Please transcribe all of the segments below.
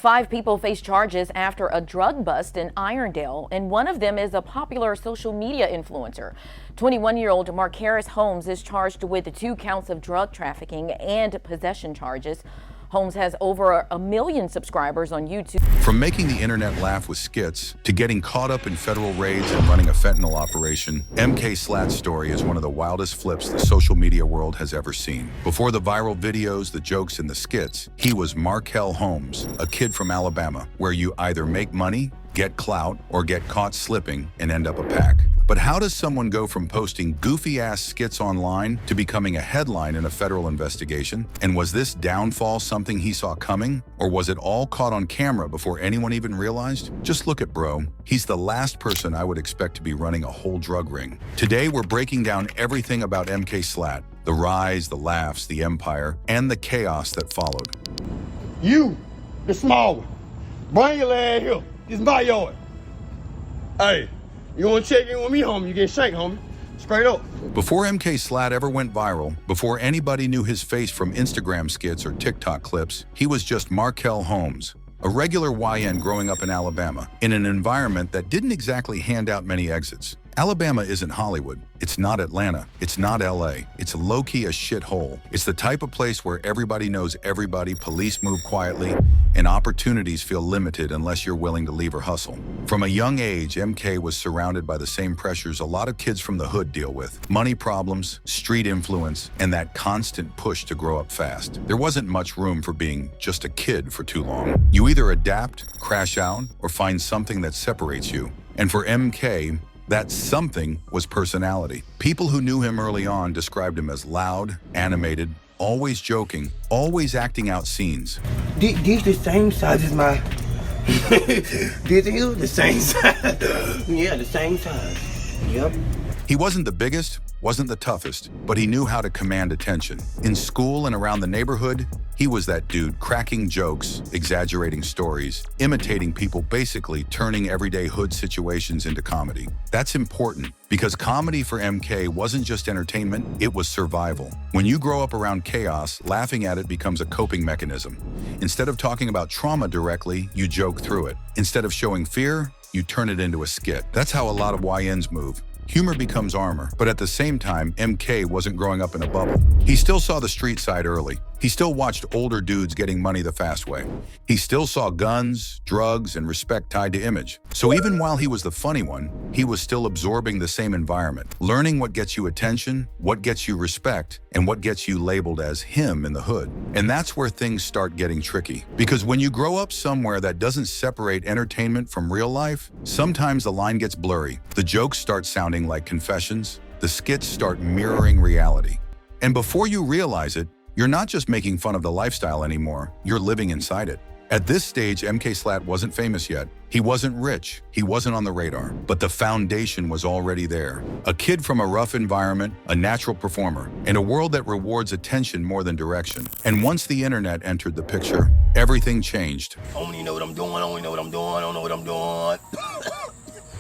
5 people face charges after a drug bust in Irondale, and one of them is a popular social media influencer. 21-year-old Marquez Holmes is charged with 2 counts of drug trafficking and possession charges. Holmes has over 1 million subscribers on YouTube. From making the internet laugh with skits to getting caught up in federal raids and running a fentanyl operation, MK Slatt's story is one of the wildest flips the social media world has ever seen. Before the viral videos, the jokes, and the skits, he was Marquez Holmes, a kid from Alabama, where you either make money, get clout, or get caught slipping and end up a pack. But how does someone go from posting goofy-ass skits online to becoming a headline in a federal investigation? And was this downfall something he saw coming? Or was it all caught on camera before anyone even realized? Just look at bro. He's the last person I would expect to be running a whole drug ring. Today, we're breaking down everything about MK Slatt, the rise, the laughs, the empire, and the chaos that followed. You, the small one, bring your leg here. This is my yard. Hey. You want to check in with me, homie? You get shanked, homie. Straight up. Before MK Slatt ever went viral, before anybody knew his face from Instagram skits or TikTok clips, he was just Marquez Holmes, a regular YN growing up in Alabama, in an environment that didn't exactly hand out many exits. Alabama isn't Hollywood. It's not Atlanta. It's not LA. It's low-key a shithole. It's the type of place where everybody knows everybody, police move quietly, and opportunities feel limited unless you're willing to leave or hustle. From a young age, MK was surrounded by the same pressures a lot of kids from the hood deal with: money problems, street influence, and that constant push to grow up fast. There wasn't much room for being just a kid for too long. You either adapt, crash out, or find something that separates you. And for MK, that something was personality. People who knew him early on described him as loud, animated, always joking, always acting out scenes. These the same size as my... These are the same size. Yeah, the same size. Yep. He wasn't the biggest, wasn't the toughest, but he knew how to command attention. In school and around the neighborhood, he was that dude cracking jokes, exaggerating stories, imitating people, basically turning everyday hood situations into comedy. That's important because comedy for MK wasn't just entertainment, it was survival. When you grow up around chaos, laughing at it becomes a coping mechanism. Instead of talking about trauma directly, you joke through it. Instead of showing fear, you turn it into a skit. That's how a lot of YNs move. Humor becomes armor, but at the same time, MK wasn't growing up in a bubble. He still saw the street side early. He still watched older dudes getting money the fast way. He still saw guns, drugs, and respect tied to image. So even while he was the funny one, he was still absorbing the same environment, learning what gets you attention, what gets you respect, and what gets you labeled as him in the hood. And that's where things start getting tricky. Because when you grow up somewhere that doesn't separate entertainment from real life, sometimes the line gets blurry. The jokes start sounding like confessions. The skits start mirroring reality. And before you realize it, you're not just making fun of the lifestyle anymore, you're living inside it. At this stage, MK Slatt wasn't famous yet. He wasn't rich. He wasn't on the radar. But the foundation was already there. A kid from a rough environment, a natural performer, in a world that rewards attention more than direction. And once the internet entered the picture, everything changed. I don't even know what I'm doing. I don't even know what I'm doing. I don't know what I'm doing.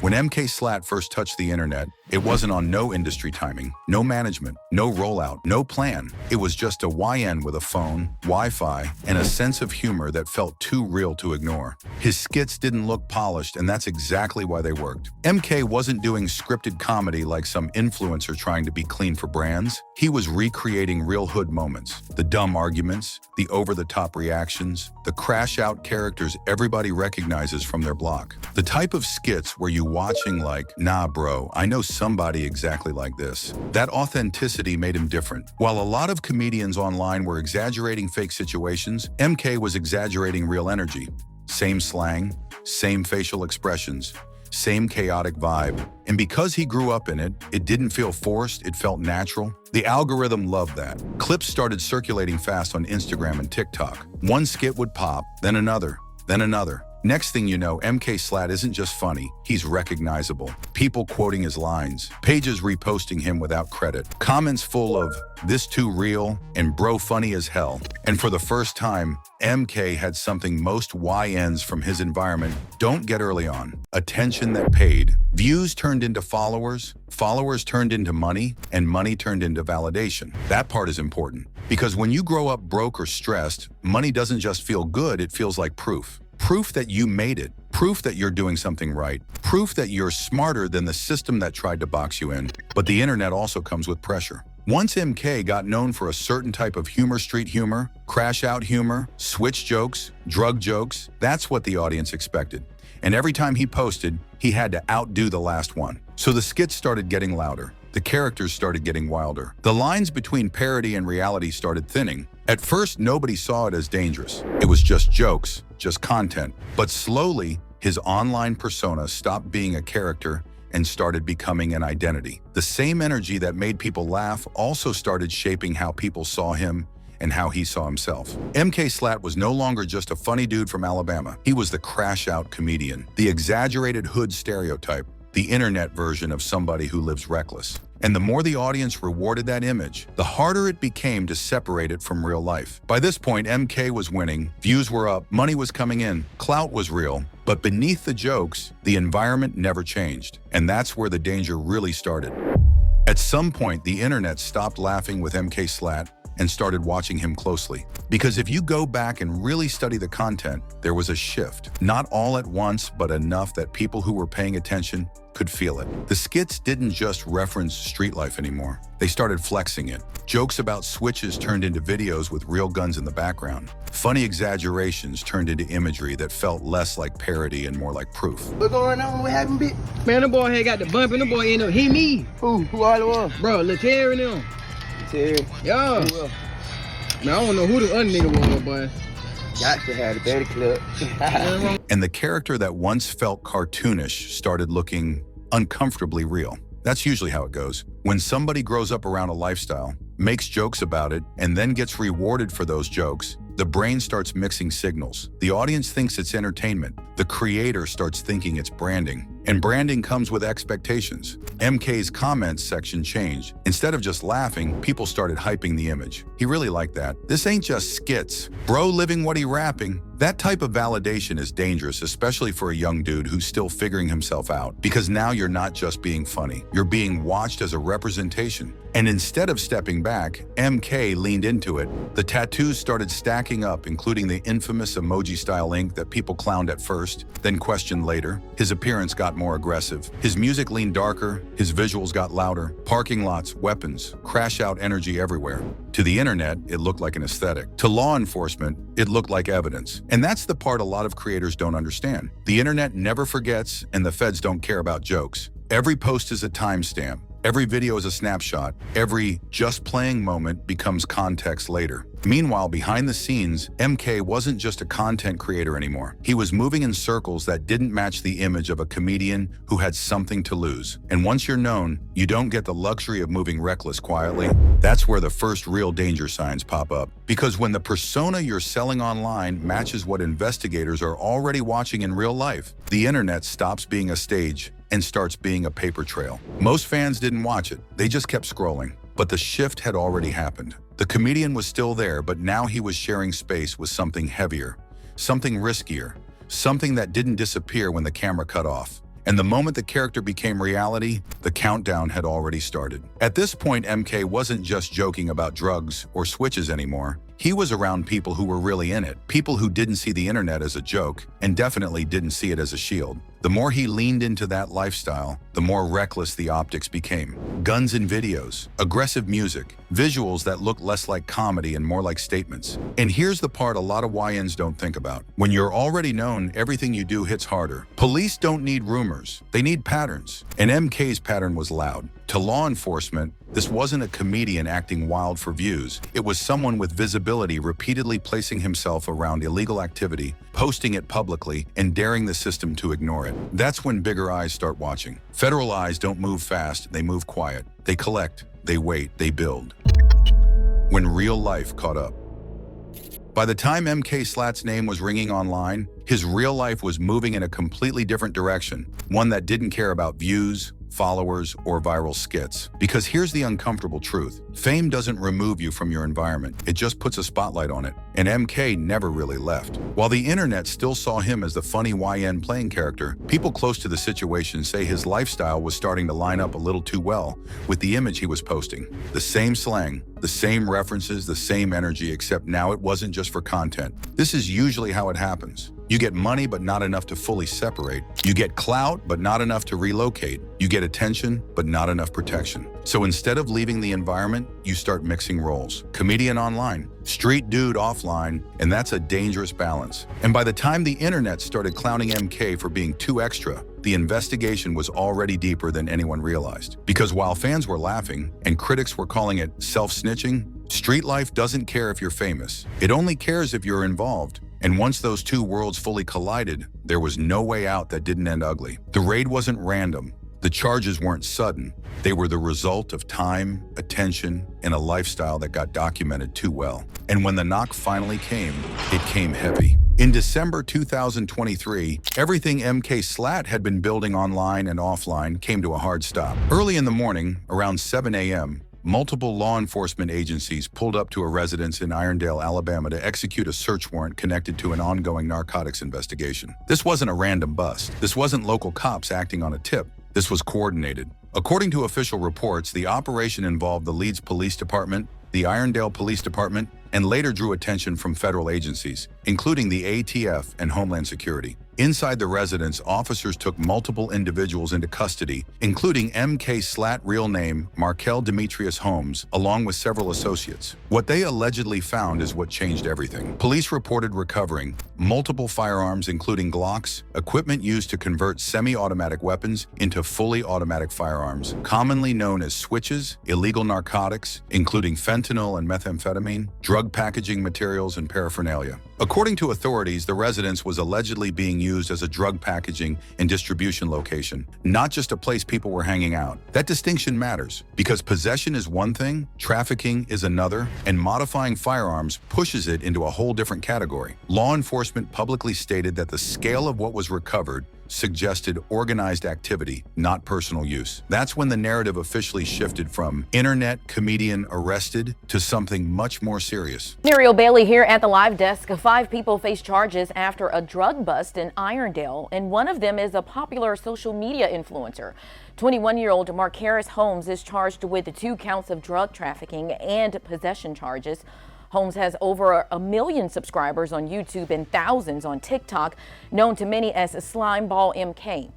When MK Slatt first touched the internet, it wasn't on no industry timing, no management, no rollout, no plan. It was just a YN with a phone, Wi-Fi, and a sense of humor that felt too real to ignore. His skits didn't look polished, and that's exactly why they worked. MK wasn't doing scripted comedy like some influencer trying to be clean for brands. He was recreating real hood moments, the dumb arguments, the over-the-top reactions, the crash-out characters everybody recognizes from their block. The type of skits where you watching like, nah bro, I know somebody exactly like this. That authenticity made him different. While a lot of comedians online were exaggerating fake situations, MK was exaggerating real energy. Same slang, same facial expressions, same chaotic vibe. And because he grew up in it, it didn't feel forced, it felt natural. The algorithm loved that. Clips started circulating fast on Instagram and TikTok. One skit would pop, then another, then another. Next thing you know, MK Slatt isn't just funny, he's recognizable. People quoting his lines, pages reposting him without credit, comments full of, "This too real," and "Bro funny as hell." And for the first time, MK had something most YNs from his environment don't get early on. Attention that paid. Views turned into followers, followers turned into money, and money turned into validation. That part is important. Because when you grow up broke or stressed, money doesn't just feel good, it feels like proof. Proof that you made it. Proof that you're doing something right. Proof that you're smarter than the system that tried to box you in. But the internet also comes with pressure. Once MK got known for a certain type of humor, street humor, crash-out humor, switch jokes, drug jokes, that's what the audience expected. And every time he posted, he had to outdo the last one. So the skits started getting louder. The characters started getting wilder. The lines between parody and reality started thinning. At first, nobody saw it as dangerous. It was just jokes, just content. But slowly, his online persona stopped being a character and started becoming an identity. The same energy that made people laugh also started shaping how people saw him and how he saw himself. MK Slatt was no longer just a funny dude from Alabama. He was the crash-out comedian, the exaggerated hood stereotype, the internet version of somebody who lives reckless. And the more the audience rewarded that image, the harder it became to separate it from real life. By this point, MK was winning, views were up, money was coming in, clout was real. But beneath the jokes, the environment never changed. And that's where the danger really started. At some point, the internet stopped laughing with MK Slatt and started watching him closely. Because if you go back and really study the content, there was a shift. Not all at once, but enough that people who were paying attention could feel it. The skits didn't just reference street life anymore. They started flexing it. Jokes about switches turned into videos with real guns in the background. Funny exaggerations turned into imagery that felt less like parody and more like proof. What going on? What happened, bitch? Man, the boy had got the bump and the boy ended up hit me. Who all it was? Bro, Lil Terry and them. Terry. Yeah. Who else? Man, I don't know who the other nigga was, boy. Got to have the Betty Club. And the character that once felt cartoonish started looking uncomfortably real. That's usually how it goes. When somebody grows up around a lifestyle, makes jokes about it, and then gets rewarded for those jokes, the brain starts mixing signals. The audience thinks it's entertainment. The creator starts thinking it's branding. And branding comes with expectations. MK's comments section changed. Instead of just laughing, people started hyping the image. He really liked that. This ain't just skits. Bro living what he rapping. That type of validation is dangerous, especially for a young dude who's still figuring himself out. Because now you're not just being funny. You're being watched as a representation. And instead of stepping back, MK leaned into it. The tattoos started stacking up, including the infamous emoji-style ink that people clowned at first, then questioned later. His appearance got more aggressive. His music leaned darker. His visuals got louder. Parking lots, weapons, crash-out energy everywhere. To the internet, it looked like an aesthetic. To law enforcement, it looked like evidence. And that's the part a lot of creators don't understand. The internet never forgets, and the feds don't care about jokes. Every post is a timestamp. Every video is a snapshot. Every just playing moment becomes context later. Meanwhile, behind the scenes, MK wasn't just a content creator anymore. He was moving in circles that didn't match the image of a comedian who had something to lose. And once you're known, you don't get the luxury of moving reckless quietly. That's where the first real danger signs pop up. Because when the persona you're selling online matches what investigators are already watching in real life, the internet stops being a stage and starts being a paper trail. Most fans didn't watch it. They just kept scrolling. But the shift had already happened. The comedian was still there, but now he was sharing space with something heavier, something riskier, something that didn't disappear when the camera cut off. And the moment the character became reality, the countdown had already started. At this point, MK wasn't just joking about drugs or switches anymore. He was around people who were really in it, people who didn't see the internet as a joke and definitely didn't see it as a shield. The more he leaned into that lifestyle, the more reckless the optics became. Guns in videos, aggressive music, visuals that look less like comedy and more like statements. And here's the part a lot of YNs don't think about. When you're already known, everything you do hits harder. Police don't need rumors, they need patterns. And MK's pattern was loud. To law enforcement, this wasn't a comedian acting wild for views. It was someone with visibility repeatedly placing himself around illegal activity, posting it publicly, and daring the system to ignore it. That's when bigger eyes start watching. Federal eyes don't move fast, they move quiet. They collect, they wait, they build. When real life caught up. By the time MK Slatt's name was ringing online, his real life was moving in a completely different direction, one that didn't care about views, followers, or viral skits. Because here's the uncomfortable truth. Fame doesn't remove you from your environment. It just puts a spotlight on it. And MK never really left. While the internet still saw him as the funny YN playing character, people close to the situation say his lifestyle was starting to line up a little too well with the image he was posting. The same slang, the The same references, the same energy, except now it wasn't just for content. This is usually how it happens. You get money, but not enough to fully separate. You get clout, but not enough to relocate. You get attention, but not enough protection. So instead of leaving the environment, you start mixing roles. Comedian online, street dude offline, and that's a dangerous balance. And by the time the internet started clowning MK for being too extra, the investigation was already deeper than anyone realized. Because while fans were laughing and critics were calling it self-snitching, street life doesn't care if you're famous. It only cares if you're involved. And once those two worlds fully collided, there was no way out that didn't end ugly. The raid wasn't random. The charges weren't sudden. They were the result of time, attention, and a lifestyle that got documented too well. And when the knock finally came, it came heavy. In December 2023, everything MK Slatt had been building online and offline came to a hard stop. Early in the morning, around 7 a.m., multiple law enforcement agencies pulled up to a residence in Irondale, Alabama to execute a search warrant connected to an ongoing narcotics investigation. This wasn't a random bust. This wasn't local cops acting on a tip. This was coordinated. According to official reports, the operation involved the Leeds Police Department, the Irondale Police Department, and later drew attention from federal agencies, including the ATF and Homeland Security. Inside the residence, officers took multiple individuals into custody, including MK Slatt, real name Markel Demetrius Holmes, along with several associates. What they allegedly found is what changed everything. Police reported recovering multiple firearms, including Glocks, equipment used to convert semi-automatic weapons into fully automatic firearms, commonly known as switches, illegal narcotics, including fentanyl and methamphetamine, drug packaging materials, and paraphernalia. According to authorities, the residence was allegedly being used as a drug packaging and distribution location, not just a place people were hanging out. That distinction matters because possession is one thing, trafficking is another, and modifying firearms pushes it into a whole different category. Law enforcement publicly stated that the scale of what was recovered suggested organized activity, not personal use. That's when the narrative officially shifted from internet comedian arrested to something much more serious. Muriel Bailey here at the live desk. 5 people face charges after a drug bust in Irondale, and one of them is a popular social media influencer. 21-year-old Marquez Holmes is charged with 2 counts of drug trafficking and possession charges. Holmes has over 1 million subscribers on YouTube and thousands on TikTok, known to many as Slimeball MK.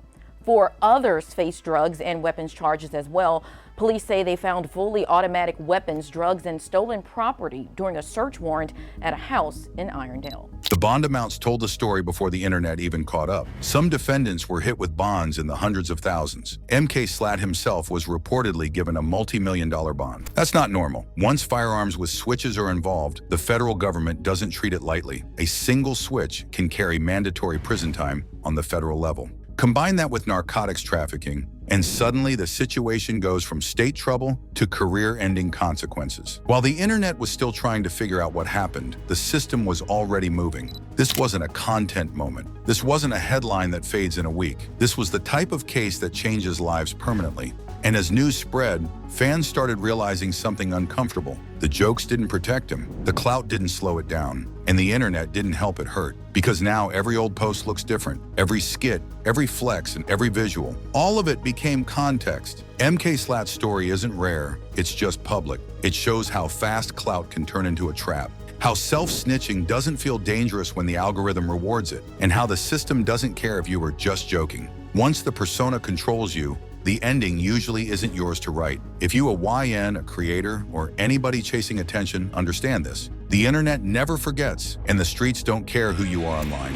4 others face drugs and weapons charges as well. Police say they found fully automatic weapons, drugs, and stolen property during a search warrant at a house in Irondale. The bond amounts told the story before the internet even caught up. Some defendants were hit with bonds in the hundreds of thousands. MK Slatt himself was reportedly given a multi-million-dollar bond. That's not normal. Once firearms with switches are involved, the federal government doesn't treat it lightly. A single switch can carry mandatory prison time on the federal level. Combine that with narcotics trafficking, and suddenly the situation goes from state trouble to career-ending consequences. While the internet was still trying to figure out what happened, the system was already moving. This wasn't a content moment. This wasn't a headline that fades in a week. This was the type of case that changes lives permanently. And as news spread, fans started realizing something uncomfortable. The jokes didn't protect him, the clout didn't slow it down, and the internet didn't help it hurt. Because now every old post looks different. Every skit, every flex, and every visual. All of it became context. MK Slatt's story isn't rare, it's just public. It shows how fast clout can turn into a trap. How self-snitching doesn't feel dangerous when the algorithm rewards it, and how the system doesn't care if you were just joking. Once the persona controls you, the ending usually isn't yours to write. If you a YN, a creator, or anybody chasing attention, understand this. The internet never forgets, and the streets don't care who you are online.